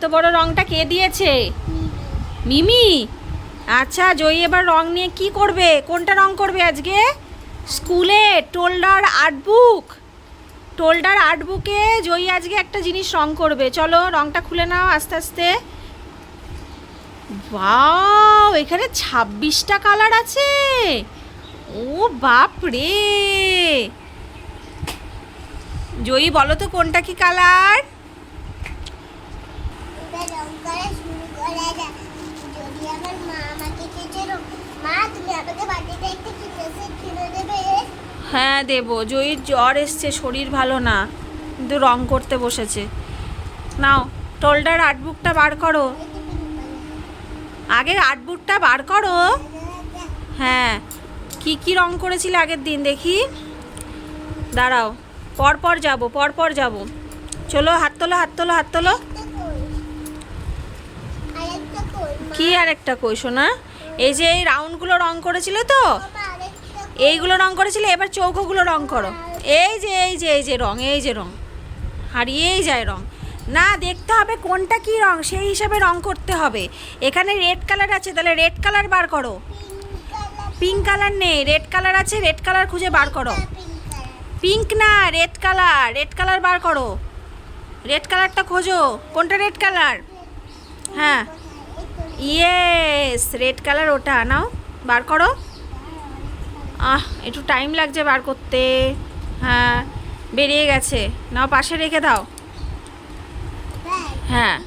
এত বড় রংটা কে দিয়েছে? মিমি। আচ্ছা, জয়ী এবার রং নিয়ে কি করবে? কোনটা রং করবে আজকে? স্কুলে টোল্ডার আর্ট বুক, টোল্ডার আর্ট বুকে জয়ী আজকে একটা জিনিস রং করবে। চলো রংটা খুলে নাও আস্তে আস্তে। ওয়াও, এখানে 26টা কালার আছে। ও বাপ রে! জয়ী বলো তো কোনটা কি কালার? হ্যাঁ দেবো। জয়ীর জ্বর এসছে, শরীর ভালো না, কিন্তু রং করতে বসেছে। নাও টোল্ডার আর্ট বুকটা বার করো, আগে আর্ট বুকটা বার করো। হ্যাঁ, কি কি রং করেছিলে আগের দিন দেখি? দাঁড়াও, পরপর যাব, পরপর যাব। চলো, হাত তোলো, হাত তোলো, হাত তোলো। কি আর একটা কই শোনা? এই যে এই রাউন্ডগুলো রং করেছিলে তো, এইগুলো রং করেছিলে, এবার চৌকোগুলো রং করো। এই যে এই যে এই যে রং, এই যে রং হারিয়েই যায় রং। না, দেখতে হবে কোনটা কি রং, সেই হিসাবে রং করতে হবে। এখানে রেড কালার আছে, তাহলে রেড কালার বার করো। পিঙ্ক কালার নেই, রেড কালার আছে, রেড কালার খুঁজে বার করো। পিঙ্ক না, রেড কালার, রেড কালার বার করো। রেড কালারটা খোঁজো, কোনটা রেড কালার? হ্যাঁ, ইয়েস, রেড কালার, ওটা নাও, বার করো। একটু টাইম লাগছে বার করতে। হ্যাঁ, বেরিয়ে গেছে, নাও পাশে রেখে দাও। হ্যাঁ,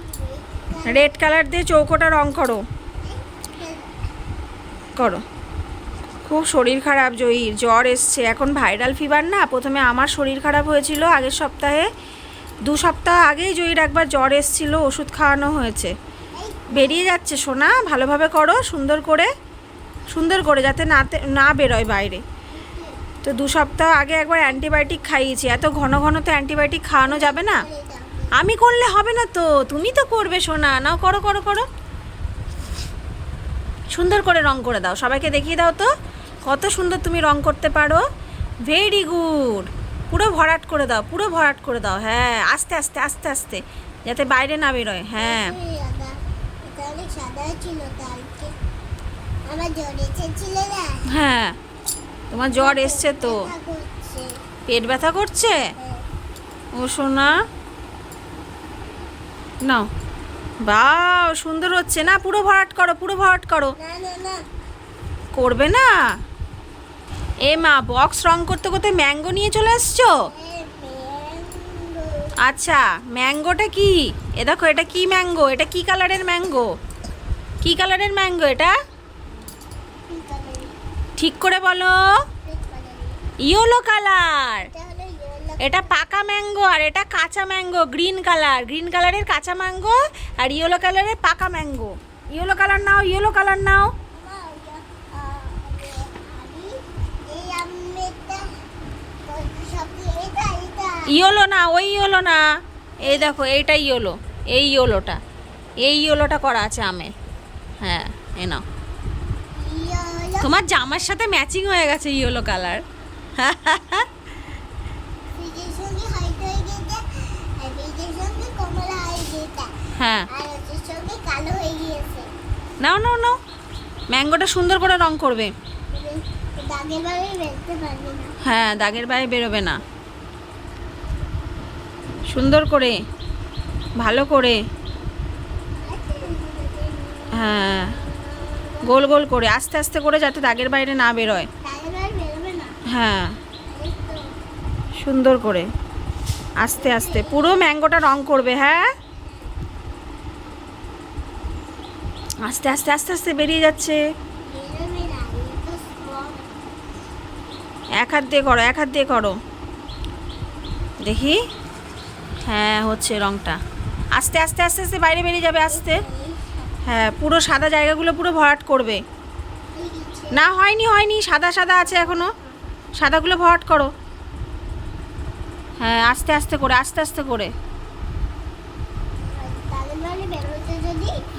রেড কালার দিয়ে চৌকোটা রং করো, করো। খুব শরীর খারাপ জয়ীর, জ্বর এসছে এখন, ভাইরাল ফিভার না। প্রথমে আমার শরীর খারাপ হয়েছিল আগের সপ্তাহে, 2 সপ্তাহ আগেই জয়ীর একবার জ্বর এসছিল, ওষুধ খাওয়ানো হয়েছে। বেরিয়ে যাচ্ছে সোনা, ভালোভাবে করো, সুন্দর করে, সুন্দর করে, যাতে না বেরোয় বাইরে। তো 2 সপ্তাহ আগে একবার অ্যান্টিবায়োটিক খাইয়েছি, এত ঘন ঘন তো অ্যান্টিবায়োটিক খাওয়ানো যাবে না। আমি করলে হবে না তো, তুমি তো করবে সোনা। নাও করো করো করো, সুন্দর করে রং করে দাও, সবাইকে দেখিয়ে দাও তো কত সুন্দর তুমি রং করতে পারো। ভেরি গুড, পুরো ভরাট করে দাও, পুরো ভরাট করে দাও। হ্যাঁ, আস্তে আস্তে আস্তে আস্তে, যাতে বাইরে না বেরোয়। হ্যাঁ, হ্যাঁ, তোমার জ্বর এসছে তো, পেট ব্যথা করছে। ও সোনা, নাও, বাহ সুন্দর হচ্ছে না? পুরো ভরাট করো, পুরো ভরাট করো। করবে না? এ মা, বক্স রং করতে করতে ম্যাঙ্গো নিয়ে চলে এসছো? আচ্ছা, ম্যাঙ্গোটা কি? এ দেখো, এটা কি ম্যাঙ্গো? এটা কি কালারের ম্যাঙ্গো? কি কালারের ম্যাঙ্গো এটা? ঠিক করে বলো। Yellow colour. এটা পাকা ম্যাঙ্গো আর এটা কাঁচা ম্যাঙ্গো, গ্রিন কালার। গ্রিন কালারের কাঁচা ম্যাঙ্গো আর ইয়েলো কালারের পাকা ম্যাঙ্গো। ইয়েলো কালার নাও, ইয়েলো কালার নাও। ইয়েলো না, ওই ইয়েলো না, এই দেখো এইটা ইয়েলো, এই ইয়েলোটা, এই ইয়েলোটা করা আছে আমের। হ্যাঁ, এ নাও, তোমার জামার সাথে ম্যাচিং হয়ে গেছে ইয়েলো কালার। হ্যাঁ, নাও নাও নাও, ম্যাঙ্গোটা সুন্দর করে রং করবে। হ্যাঁ, দাগের বাইরে বেরোবে না, সুন্দর করে, ভালো করে। হ্যাঁ, গোল গোল করে, আস্তে আস্তে করে, যাতে দাগের বাইরে না বেরোয়। হ্যাঁ, সুন্দর করে, আস্তে আস্তে পুরো ম্যাঙ্গোটা রং করবে। হ্যাঁ, আস্তে আস্তে আস্তে আস্তে বেরিয়ে যাচ্ছে। এক হাত দিয়ে করো, এক হাত দিয়ে করো, দেখি। হ্যাঁ, হচ্ছে রংটা, আস্তে আস্তে আস্তে আস্তে বাইরে বেরিয়ে যাবে, আস্তে। হ্যাঁ, পুরো সাদা জায়গাগুলো পুরো ভরাট করবে। না, হয়নি হয়নি, সাদা সাদা আছে এখনো, সাদাগুলো ভরাট করো। হ্যাঁ, আস্তে আস্তে করে, আস্তে আস্তে করে।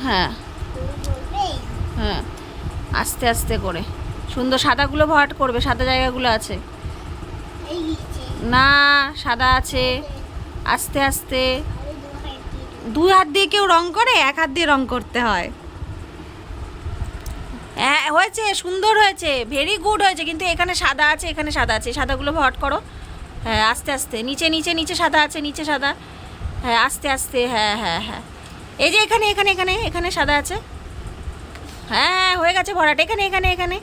হ্যাঁ হ্যাঁ, আস্তে আস্তে করে সুন্দর সাদাগুলো ভরাট করবে, সাদা জায়গাগুলো আছে না, সাদা আছে, আস্তে আস্তে। দুই হাত দিয়ে কেউ রং করে, এক হাত দিয়ে রং করতে হয়। হ্যাঁ হয়েছে, সুন্দর হয়েছে, ভেরি গুড হয়েছে। কিন্তু এখানে সাদা আছে, এখানে সাদা আছে, সাদাগুলো ভট করো। হ্যাঁ আস্তে আস্তে, নিচে নিচে নিচে সাদা আছে, নিচে সাদা। হ্যাঁ আস্তে আস্তে, হ্যাঁ হ্যাঁ হ্যাঁ। এই যে এখানে এখানে এখানে এখানে সাদা আছে। হ্যাঁ হয়ে গেছে ভরাট। এখানে এখানে এখানে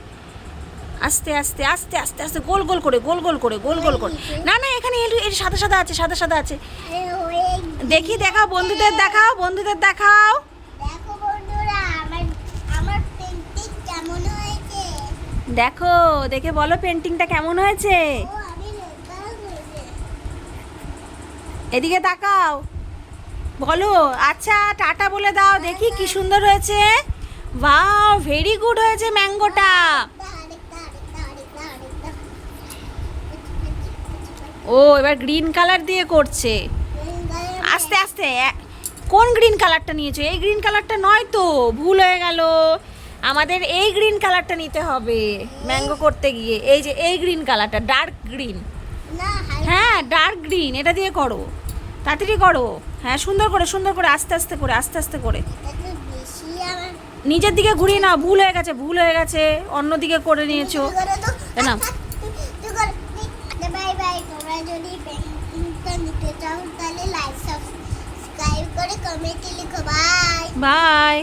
আস্তে আস্তে আস্তে আস্তে আস্তে, গোল গোল করে, গোল গোল করে, গোল গোল করে। না না, এখানে এই সাদা সাদা আছে, সাদা সাদা আছে। দেখি, দেখাও বন্ধুদের, দেখাও বন্ধুদের, দেখাও। দেখো বন্ধুরা, আমার পেন্টিং কেমন হয়েছে। দেখো, দেখে বলো পেন্টিংটা কেমন হয়েছে। ও আমি লেখা হয়েছে। এদিকে তাকাও, বলো। আচ্ছা টাটা বলে দাও দেখি, কি সুন্দর হয়েছে। ওয়াও, ভেরি গুড হয়েছে ম্যাঙ্গোটা। ও এবার গ্রিন কালার দিয়ে করছে। আস্তে আস্তে, কোন গ্রিন কালারটা নিয়েছো? এই গ্রিন কালারটা নয় তো, ভুল হয়ে গেল। আমাদের এই গ্রিন কালারটা নিতে হবে ম্যাঙ্গো করতে গিয়ে। এই যে এই গ্রিন কালারটা, ডার্ক গ্রিন। হ্যাঁ ডার্ক গ্রিন, এটা দিয়ে করো, তাড়াতাড়ি করো। হ্যাঁ সুন্দর করে, সুন্দর করে, আস্তে আস্তে করে, আস্তে আস্তে করে। নিজের দিকে ঘুরিয়ে নাও, ভুল হয়ে গেছে, ভুল হয়ে গেছে, অন্য দিকে করে নিয়েছো। না বাই বাই। তোমরা যদি পেন্টিংটা নিতে চাও তাহলে লাইক সাবস্ক্রাইব করে কমেন্টে লিখো। Bye bye.